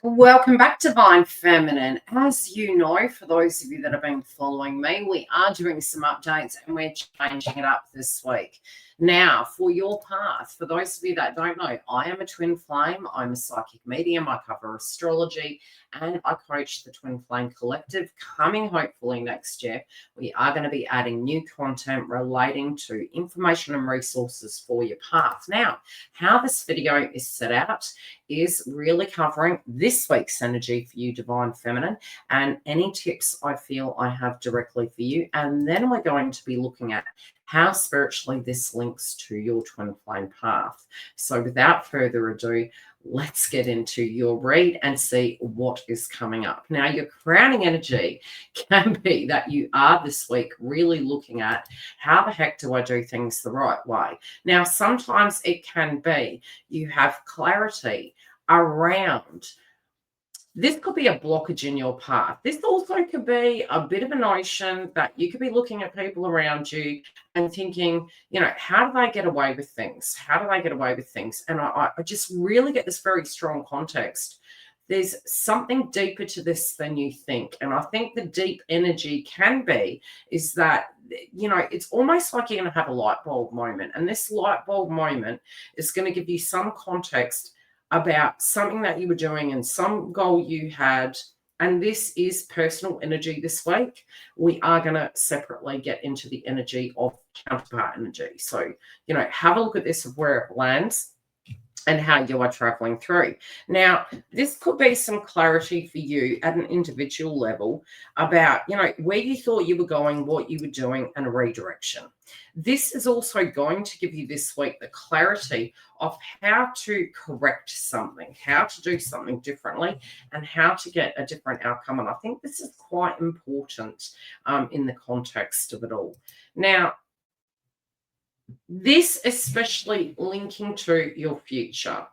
Welcome back, Divine Feminine. As you know, for those of you that have been following me, we are doing some updates and we're changing it up this week. Now, for your path, for those of you that don't know, I am a twin flame. I'm a psychic medium. I cover astrology and I coach the Twin Flame Collective. Coming hopefully next year, we are going to be adding new content relating to information and resources for your path. Now, how this video is set out is really covering this week's energy for you, Divine Feminine, and any tips I feel I have directly for you. And then we're going to be looking at how spiritually this links to your twin flame path. So without further ado, let's get into your read and see what is coming up. Now, your crowning energy can be that you are this week really looking at how the heck do I do things the right way? Now, sometimes it can be you have clarity around. This could be a blockage in your path. This also could be a bit of a notion that you could be looking at people around you and thinking, how do they get away with things? How do they get away with things? And I just really get this very strong context. There's something deeper to this than you think. And I think the deep energy can be is that, it's almost like you're going to have a light bulb moment. And this light bulb moment is going to give you some context about something that you were doing and some goal you had. And this is personal energy this week. We are going to separately get into the energy of counterpart energy. So, have a look at this of where it lands and how you are traveling through. Now, this could be some clarity for you at an individual level about, where you thought you were going, what you were doing, and a redirection. This is also going to give you this week the clarity of how to correct something, how to do something differently, and how to get a different outcome. And I think this is quite important in the context of it all. Now, this especially linking to your future.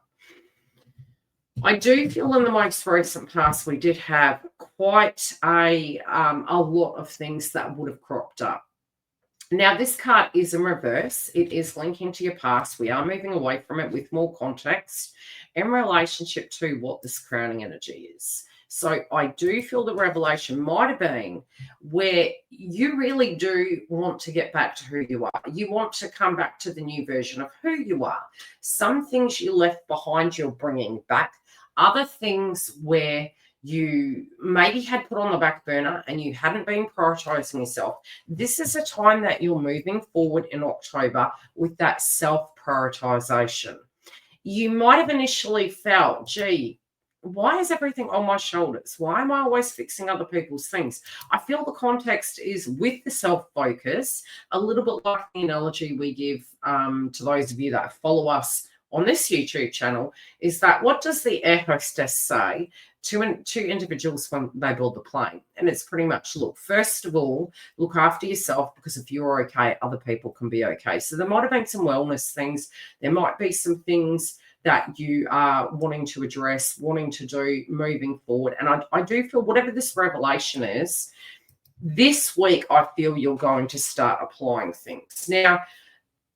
I do feel in the most recent past we did have quite a lot of things that would have cropped up. Now, this card is in reverse. It is linking to your past. We are moving away from it with more context in relationship to what this crowning energy is. So I do feel the revelation might have been where you really do want to get back to who you are. You want to come back to the new version of who you are. Some things you left behind, you're bringing back. Other things where you maybe had put on the back burner and you hadn't been prioritizing yourself. This is a time that you're moving forward in October with that self-prioritization. You might have initially felt, gee, why is everything on my shoulders? Why am I always fixing other people's things? I feel the context is with the self-focus, a little bit like the analogy we give to those of you that follow us on this YouTube channel, is that what does the air hostess say to individuals when they build the plane? And it's pretty much, look, first of all, look after yourself, because if you're okay, other people can be okay. So there might have been some wellness things. There might be some things that you are wanting to address, wanting to do moving forward. And I do feel whatever this revelation is, this week I feel you're going to start applying things. Now,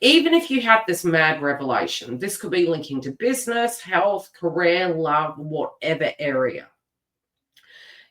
even if you have this mad revelation, this could be linking to business, health, career, love, whatever area.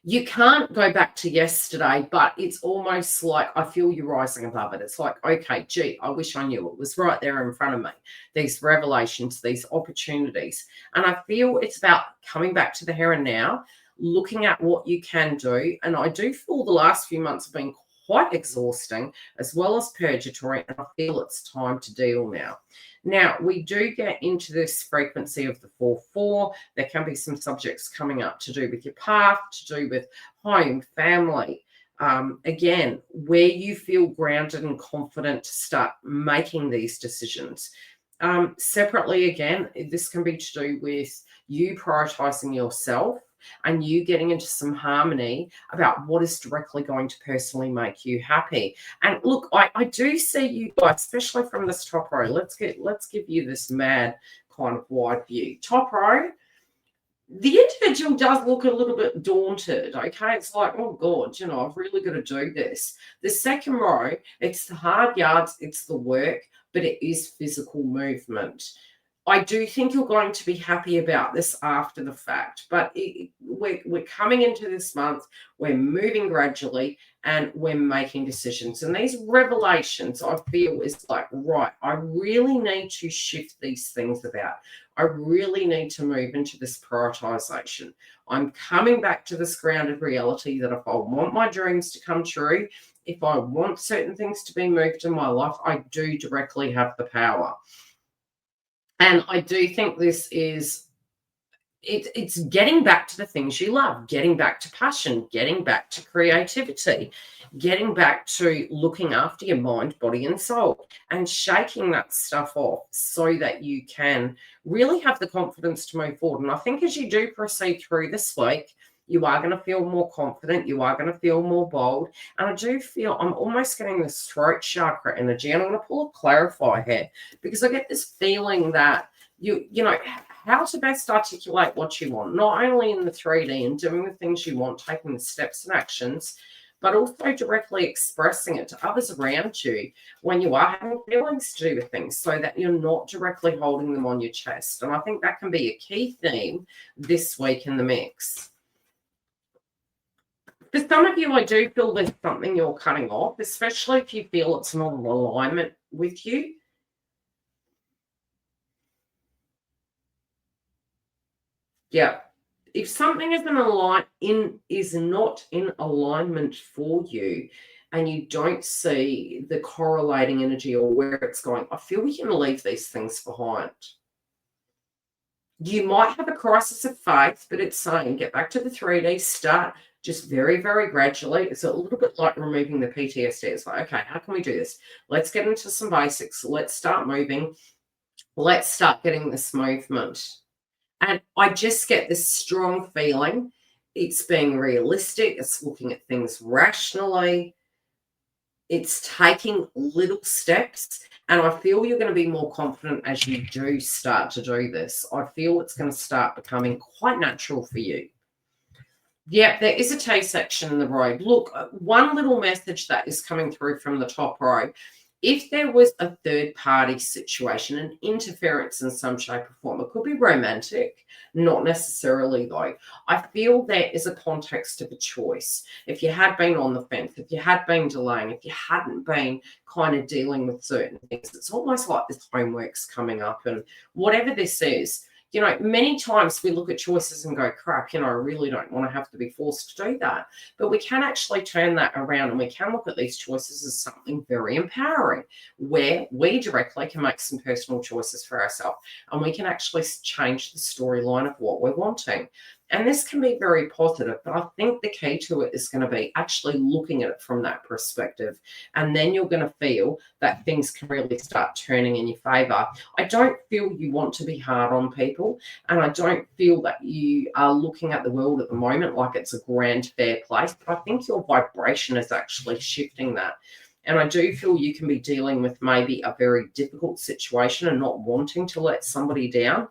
You can't go back to yesterday, but it's almost like I feel you rising above it. It's like, okay, gee, I wish I knew. It was right there in front of me. These revelations, these opportunities. And I feel it's about coming back to the here and now, looking at what you can do. And I do feel the last few months have been quite exhausting as well as purgatory, and I feel it's time to deal now. Now, we do get into this frequency of the 4-4. There can be some subjects coming up to do with your path, to do with home, family. Again, where you feel grounded and confident to start making these decisions. Separately, again, this can be to do with you prioritizing yourself and you getting into some harmony about what is directly going to personally make you happy. And look, I do see you guys, especially from this top row. Let's give you this mad kind of wide view. Top row, the individual does look a little bit daunted, okay? It's like, oh God, I've really got to do this. The second row, it's the hard yards, it's the work, but it is physical movement. I do think you're going to be happy about this after the fact, but we're coming into this month, we're moving gradually, and we're making decisions. And these revelations, I feel, is like, right, I really need to shift these things about. I really need to move into this prioritization. I'm coming back to this grounded reality that if I want my dreams to come true, if I want certain things to be moved in my life, I do directly have the power. And I do think this is it's getting back to the things you love, getting back to passion, getting back to creativity, getting back to looking after your mind, body, and soul, and shaking that stuff off so that you can really have the confidence to move forward. And I think as you do proceed through this week, you are going to feel more confident, you are going to feel more bold. And I do feel I'm almost getting this throat chakra energy. And I'm going to pull a clarify here because I get this feeling that you know how to best articulate what you want, not only in the 3D and doing the things you want, taking the steps and actions, but also directly expressing it to others around you when you are having feelings to do with things so that you're not directly holding them on your chest. And I think that can be a key theme this week in the mix. For some of you, I do feel there's something you're cutting off, especially if you feel it's not in alignment with you. Yeah. If something is not in alignment for you and you don't see the correlating energy or where it's going, I feel we can leave these things behind. You might have a crisis of faith, but it's saying get back to the 3D, start just very, very gradually. It's a little bit like removing the PTSD. It's like, okay, how can we do this? Let's get into some basics. Let's start moving. Let's start getting this movement. And I just get this strong feeling it's being realistic, it's looking at things rationally, it's taking little steps. And I feel you're going to be more confident as you do start to do this. I feel it's going to start becoming quite natural for you. Yeah, there is a T section in the road. Look, one little message that is coming through from the top row. If there was a third party situation, an interference in some shape or form, it could be romantic, not necessarily though. I feel there is a context of a choice. If you had been on the fence, if you had been delaying, if you hadn't been kind of dealing with certain things, it's almost like this homework's coming up. And whatever this is, you know, many times we look at choices and go, crap, you know, I really don't want to have to be forced to do that. But we can actually turn that around and we can look at these choices as something very empowering, where we directly can make some personal choices for ourselves and we can actually change the storyline of what we're wanting. And this can be very positive, but I think the key to it is going to be actually looking at it from that perspective. And then you're going to feel that things can really start turning in your favor. I don't feel you want to be hard on people. And I don't feel that you are looking at the world at the moment like it's a grand, fair place. But I think your vibration is actually shifting that. And I do feel you can be dealing with maybe a very difficult situation and not wanting to let somebody down.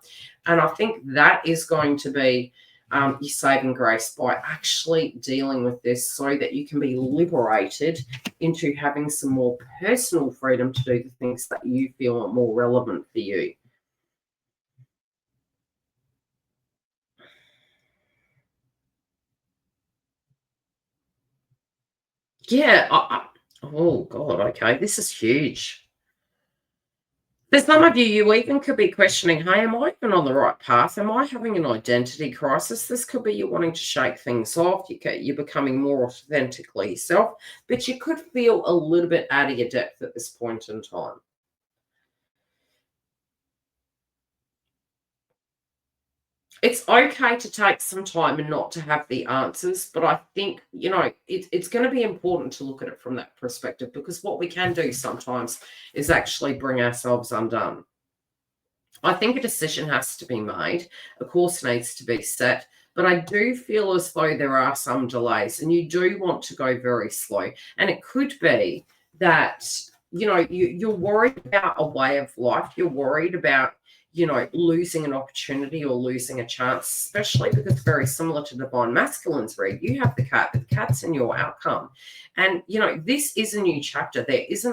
And I think that is going to be your saving grace by actually dealing with this so that you can be liberated into having some more personal freedom to do the things that you feel are more relevant for you. Yeah. Oh, God. Okay. This is huge. For some of you, you even could be questioning, hey, am I even on the right path? Am I having an identity crisis? This could be you wanting to shake things off. You're becoming more authentically yourself, but you could feel a little bit out of your depth at this point in time. It's okay to take some time and not to have the answers, but I think, you know, it's going to be important to look at it from that perspective because what we can do sometimes is actually bring ourselves undone. I think a decision has to be made, a course needs to be set, but I do feel as though there are some delays and you do want to go very slow. And it could be that, you know, you're worried about a way of life, you're worried about, you know, losing an opportunity or losing a chance, especially because very similar to Divine Masculine's read, you have the cat, but the cat's in your outcome. And, you know, this is a new chapter. There is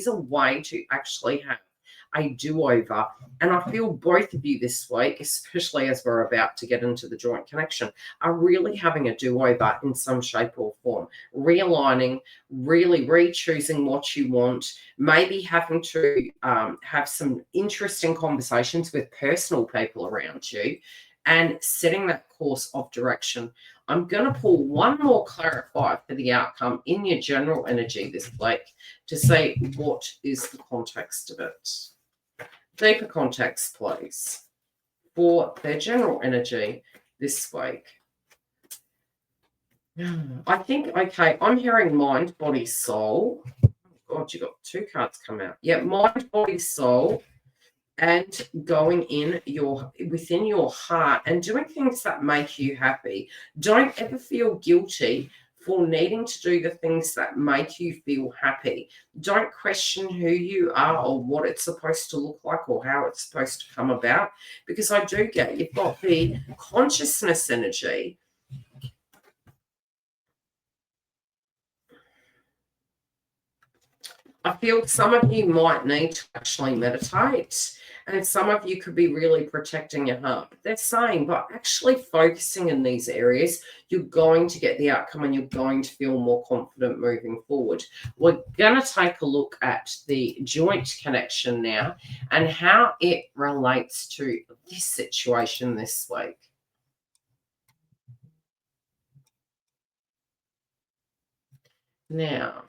a way to actually have a do-over. And I feel both of you this week, especially as we're about to get into the joint connection, are really having a do-over in some shape or form, realigning, really re-choosing what you want, maybe having to have some interesting conversations with personal people around you, and setting that course of direction. I'm going to pull one more clarifier for the outcome in your general energy this week to see what is the context of it. Deeper context, please, for their general energy this week. I think, okay, I'm hearing mind, body, soul. Oh, God, you got two cards come out. Yeah, mind, body, soul. And going within your heart and doing things that make you happy. Don't ever feel guilty for needing to do the things that make you feel happy. Don't question who you are or what it's supposed to look like or how it's supposed to come about, because I do get you've got the consciousness energy. I feel some of you might need to actually meditate, and some of you could be really protecting your heart. But they're saying, by actually focusing in these areas, you're going to get the outcome and you're going to feel more confident moving forward. We're going to take a look at the joint connection now and how it relates to this situation this week. Now,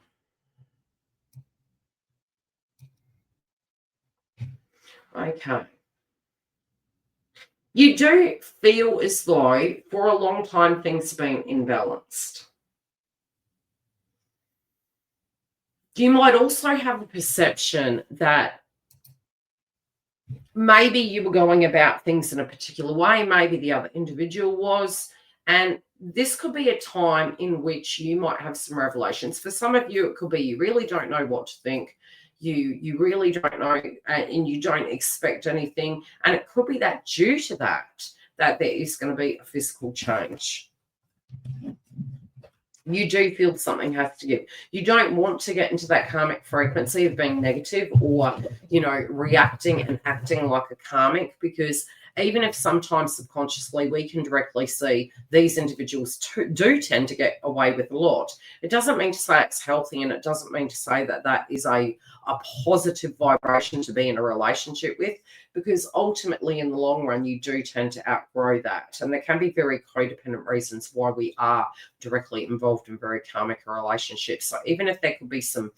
okay. You do feel as though for a long time things have been imbalanced. You might also have a perception that maybe you were going about things in a particular way, maybe the other individual was, and this could be a time in which you might have some revelations. For some of you, it could be you really don't know what to think. You really don't know, and you don't expect anything. And it could be that due to that there is going to be a physical change. You do feel something has to give. You don't want to get into that karmic frequency of being negative or, reacting and acting like a karmic, because even if sometimes subconsciously we can directly see these individuals do tend to get away with a lot, it doesn't mean to say it's healthy, and it doesn't mean to say that is a positive vibration to be in a relationship with, because ultimately in the long run you do tend to outgrow that, and there can be very codependent reasons why we are directly involved in very karmic relationships. So even if there could be some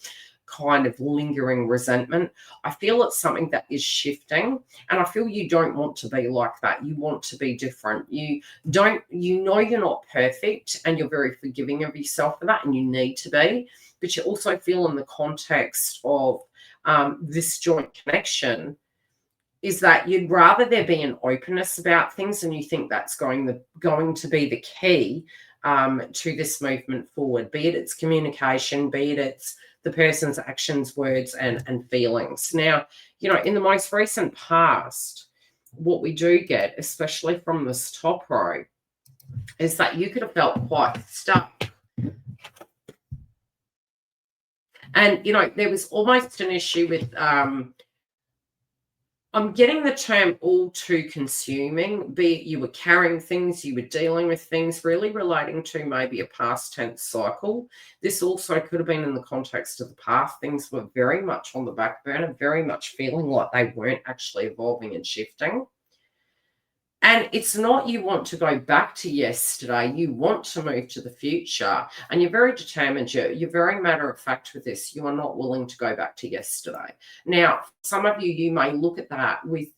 kind of lingering resentment, I feel it's something that is shifting, and I feel you don't want to be like that. You want to be different. You're not perfect, and you're very forgiving of yourself for that, and you need to be, but you also feel in the context of this joint connection is that you'd rather there be an openness about things, and you think that's going to be the key to this movement forward, be it its communication, be it its the person's actions, words, and feelings. Now, in the most recent past, what we do get, especially from this top row, is that you could have felt quite stuck. And, there was almost an issue with I'm getting the term all too consuming, be it you were carrying things, you were dealing with things, really relating to maybe a past tense cycle. This also could have been in the context of the past. Things were very much on the back burner, very much feeling like they weren't actually evolving and shifting. And it's not you want to go back to yesterday, you want to move to the future, and you're very determined, you're very matter of fact with this. You are not willing to go back to yesterday. Now, some of you may look at that with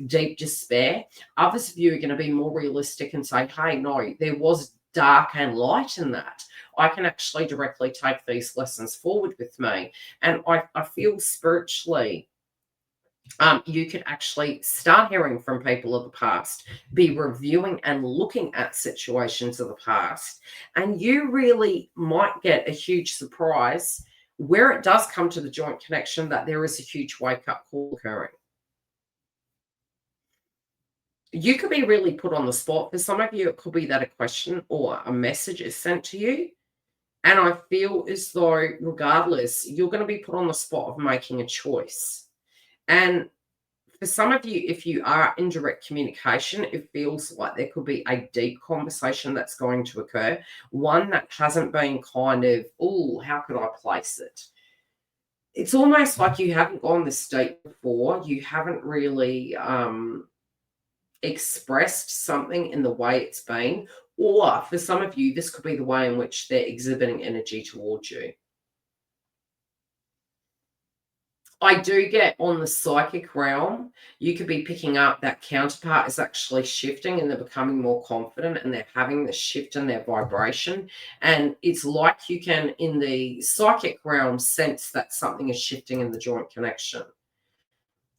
deep despair. Others of you are going to be more realistic and say, hey, no, there was dark and light in that. I can actually directly take these lessons forward with me. And I feel spiritually, you could actually start hearing from people of the past, be reviewing and looking at situations of the past, and you really might get a huge surprise where it does come to the joint connection that there is a huge wake-up call occurring. You could be really put on the spot. For some of you, it could be that a question or a message is sent to you, and I feel as though regardless, you're going to be put on the spot of making a choice. And for some of you, if you are in direct communication, it feels like there could be a deep conversation that's going to occur, one that hasn't been kind of, oh, how could I place it? It's almost like you haven't gone this deep before. You haven't really expressed something in the way it's been. Or for some of you, this could be the way in which they're exhibiting energy towards you. I do get on the psychic realm, you could be picking up that counterpart is actually shifting and they're becoming more confident and they're having the shift in their vibration. And it's like you can, in the psychic realm, sense that something is shifting in the joint connection.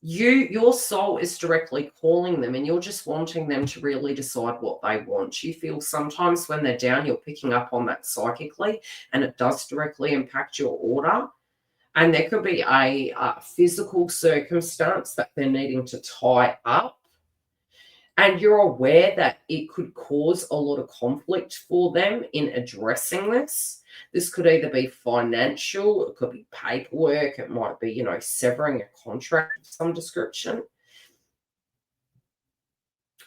Your soul is directly calling them and you're just wanting them to really decide what they want. You feel sometimes when they're down, you're picking up on that psychically and it does directly impact your order. And there could be a physical circumstance that they're needing to tie up. And you're aware that it could cause a lot of conflict for them in addressing this. This could either be financial, it could be paperwork, it might be, severing a contract of some description.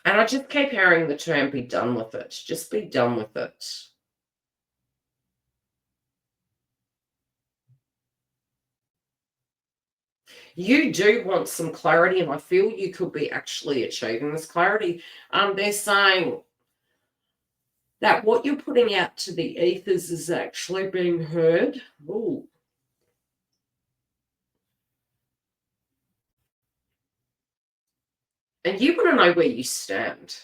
And I just keep hearing the term be done with it. Just be done with it. You do want some clarity, and I feel you could be actually achieving this clarity. They're saying that what you're putting out to the ethers is actually being heard. Ooh. And you want to know where you stand.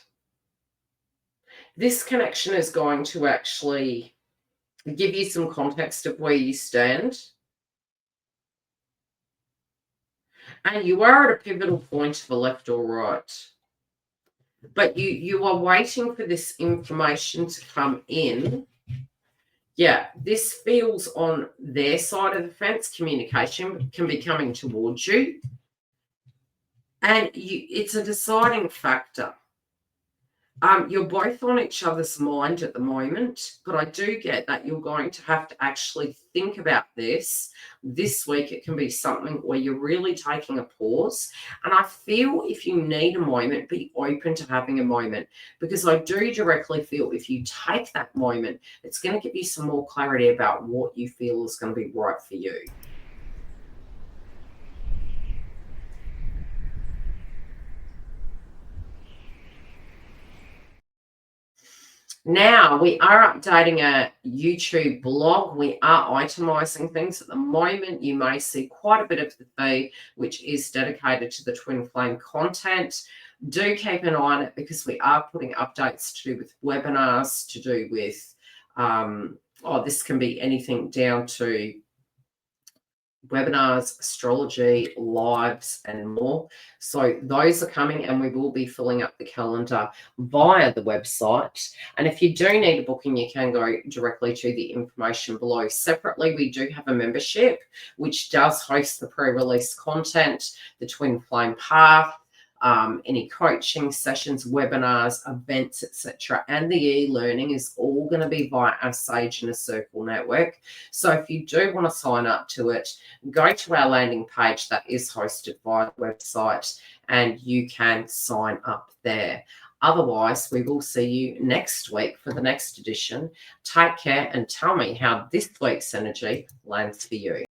This connection is going to actually give you some context of where you stand. And you are at a pivotal point for left or right. But you are waiting for this information to come in. Yeah, this feels on their side of the fence. Communication can be coming towards you. And it's a deciding factor. You're both on each other's mind at the moment, but I do get that you're going to have to actually think about this week. It can be something where you're really taking a pause. And I feel if you need a moment, be open to having a moment, because I do directly feel if you take that moment, it's going to give you some more clarity about what you feel is going to be right for you. Now, we are updating a YouTube blog. We are itemizing things at the moment. You may see quite a bit of the feed, which is dedicated to the twin flame content. Do keep an eye on it because we are putting updates to do with webinars, to do with, this can be anything down to webinars, astrology, lives, and more. So those are coming, and we will be filling up the calendar via the website. And if you do need a booking, you can go directly to the information below. Separately, we do have a membership which does host the pre-release content, the twin flame path, any coaching sessions, webinars, events, etc. And the e-learning is all going to be via our Sage in a Circle network. So if you do want to sign up to it, go to our landing page that is hosted via the website and you can sign up there. Otherwise, we will see you next week for the next edition. Take care and tell me how this week's energy lands for you.